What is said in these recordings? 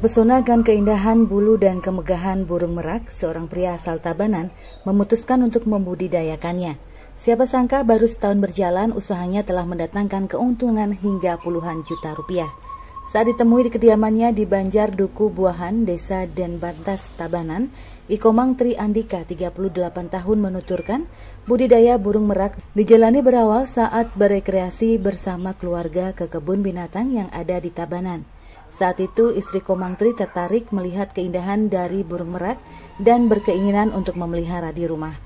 Terpesona akan keindahan bulu dan kemegahan burung merak, seorang pria asal Tabanan memutuskan untuk membudidayakannya. Siapa sangka baru setahun berjalan, usahanya telah mendatangkan keuntungan hingga puluhan juta rupiah. Saat ditemui di kediamannya di Banjar Duku Buahan, Desa Denbantas, Tabanan, Ikomang Tri Andika, 38 tahun menuturkan, budidaya burung merak dijalani berawal saat berekreasi bersama keluarga ke kebun binatang yang ada di Tabanan. Saat itu istri Komang Tri tertarik melihat keindahan dari burung merak dan berkeinginan untuk memelihara di rumah.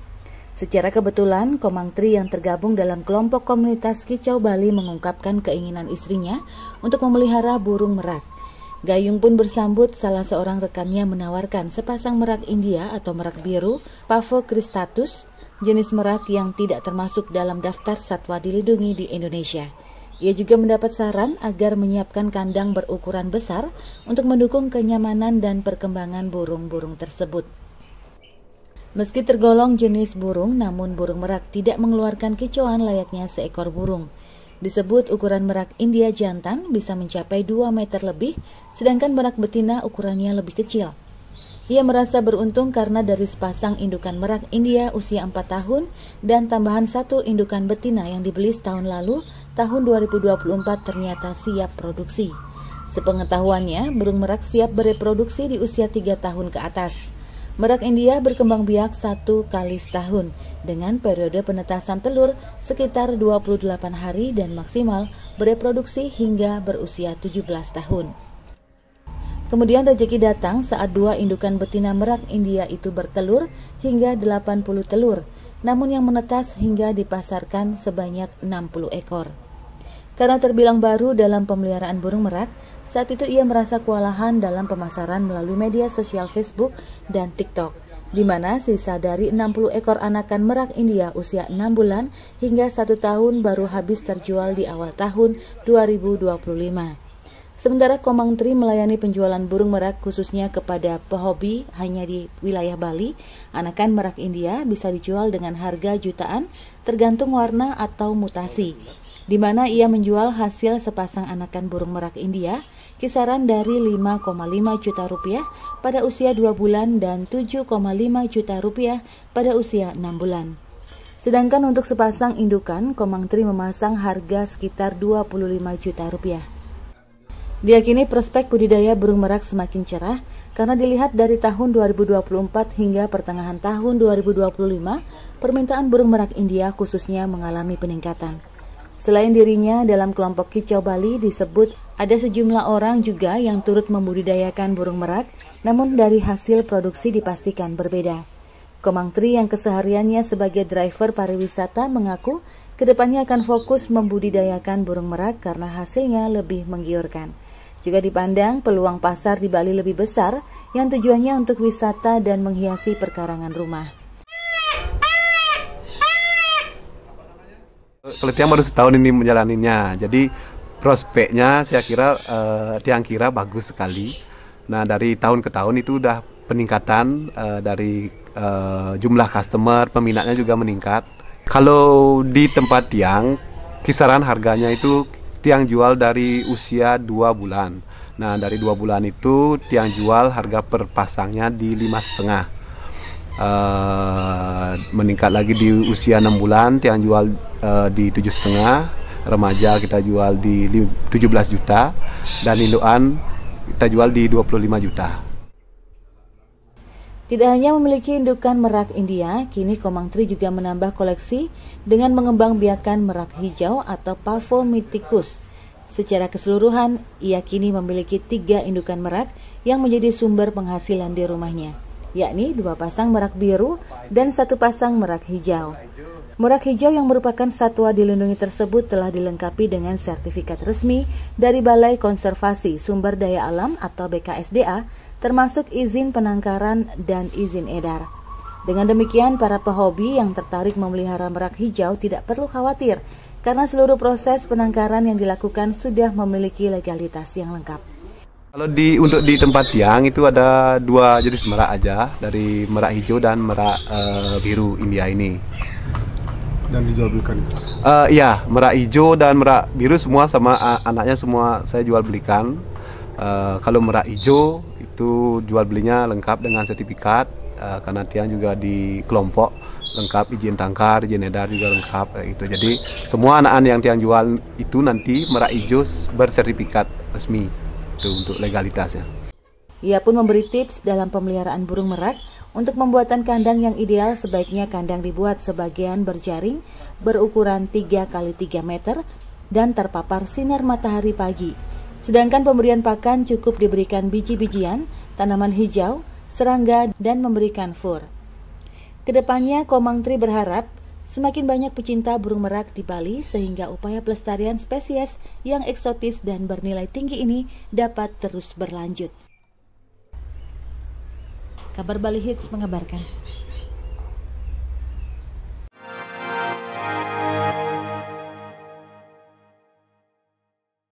Secara kebetulan, Komang Tri yang tergabung dalam kelompok komunitas Kicau Bali mengungkapkan keinginan istrinya untuk memelihara burung merak. Gayung pun bersambut, salah seorang rekannya menawarkan sepasang merak India atau merak biru, Pavo cristatus, jenis merak yang tidak termasuk dalam daftar satwa dilindungi di Indonesia. Ia juga mendapat saran agar menyiapkan kandang berukuran besar untuk mendukung kenyamanan dan perkembangan burung-burung tersebut. Meski tergolong jenis burung, namun burung merak tidak mengeluarkan kicauan layaknya seekor burung. Disebut ukuran merak India jantan bisa mencapai 2 meter lebih, sedangkan merak betina ukurannya lebih kecil. Ia merasa beruntung karena dari sepasang indukan merak India usia 4 tahun dan tambahan 1 indukan betina yang dibeli setahun lalu, tahun 2024 ternyata siap produksi. Sepengetahuannya, burung merak siap bereproduksi di usia 3 tahun ke atas. Merak India berkembang biak 1 kali setahun dengan periode penetasan telur sekitar 28 hari dan maksimal bereproduksi hingga berusia 17 tahun. Kemudian rezeki datang saat 2 indukan betina merak India itu bertelur hingga 80 telur, namun yang menetas hingga dipasarkan sebanyak 60 ekor. Karena terbilang baru dalam pemeliharaan burung merak, saat itu ia merasa kewalahan dalam pemasaran melalui media sosial Facebook dan TikTok, di mana sisa dari 60 ekor anakan merak India usia 6 bulan hingga 1 tahun baru habis terjual di awal tahun 2025. Sementara Komang Tri melayani penjualan burung merak khususnya kepada pehobi hanya di wilayah Bali, anakan merak India bisa dijual dengan harga jutaan tergantung warna atau mutasi, di mana ia menjual hasil sepasang anakan burung merak India kisaran dari 5,5 juta rupiah pada usia 2 bulan dan 7,5 juta rupiah pada usia 6 bulan. Sedangkan untuk sepasang indukan, Komang Tri memasang harga sekitar 25 juta rupiah. Diyakini prospek budidaya burung merak semakin cerah karena dilihat dari tahun 2024 hingga pertengahan tahun 2025, permintaan burung merak India khususnya mengalami peningkatan. Selain dirinya, dalam kelompok Kicau Bali disebut ada sejumlah orang juga yang turut membudidayakan burung merak, namun dari hasil produksi dipastikan berbeda. Komang Tri yang kesehariannya sebagai driver pariwisata mengaku kedepannya akan fokus membudidayakan burung merak karena hasilnya lebih menggiurkan. Juga dipandang peluang pasar di Bali lebih besar yang tujuannya untuk wisata dan menghiasi perkarangan rumah. Keletihan baru setahun ini menjalaninya, jadi prospeknya saya kira Tiang kira bagus sekali. Nah, dari tahun ke tahun itu udah peningkatan dari jumlah customer, peminatnya juga meningkat. Kalau di tempat Tiang, kisaran harganya itu Tiang jual dari usia 2 bulan. Nah, dari 2 bulan itu Tiang jual harga per pasangnya di 5,5. Meningkat lagi di usia 6 bulan Tiang jual di 7,5. Remaja kita jual di 17 juta dan indukan kita jual di 25 juta. Tidak hanya memiliki indukan merak India, kini Komang Tri juga menambah koleksi dengan mengembangbiakan merak hijau atau Pavo mythicus. Secara keseluruhan, ia kini memiliki 3 indukan merak yang menjadi sumber penghasilan di rumahnya, yakni 2 pasang merak biru dan 1 pasang merak hijau. Merak hijau yang merupakan satwa dilindungi tersebut telah dilengkapi dengan sertifikat resmi dari Balai Konservasi Sumber Daya Alam atau BKSDA, termasuk izin penangkaran dan izin edar. Dengan demikian, para pehobi yang tertarik memelihara merak hijau tidak perlu khawatir karena seluruh proses penangkaran yang dilakukan sudah memiliki legalitas yang lengkap. Kalau untuk di tempat Tiang itu ada 2 jenis merak aja, dari merak hijau dan merak biru India ini. Dan dijual belikan? Iya, merak hijau dan merak biru semua sama anaknya semua saya jual belikan. Kalau merak hijau itu jual belinya lengkap dengan sertifikat, karena Tiang juga di kelompok lengkap, izin tangkar, izin edar juga lengkap itu. Jadi semua anakan yang Tiang jual itu nanti merak hijau bersertifikat resmi itu untuk legalitasnya. Ia pun memberi tips dalam pemeliharaan burung merak. Untuk pembuatan kandang yang ideal, sebaiknya kandang dibuat sebagian berjaring berukuran 3x3 meter dan terpapar sinar matahari pagi. Sedangkan pemberian pakan cukup diberikan biji-bijian, tanaman hijau, serangga, dan memberikan fur. Kedepannya, Komang Tri berharap semakin banyak pecinta burung merak di Bali sehingga upaya pelestarian spesies yang eksotis dan bernilai tinggi ini dapat terus berlanjut. Kabar Bali Hits mengabarkan.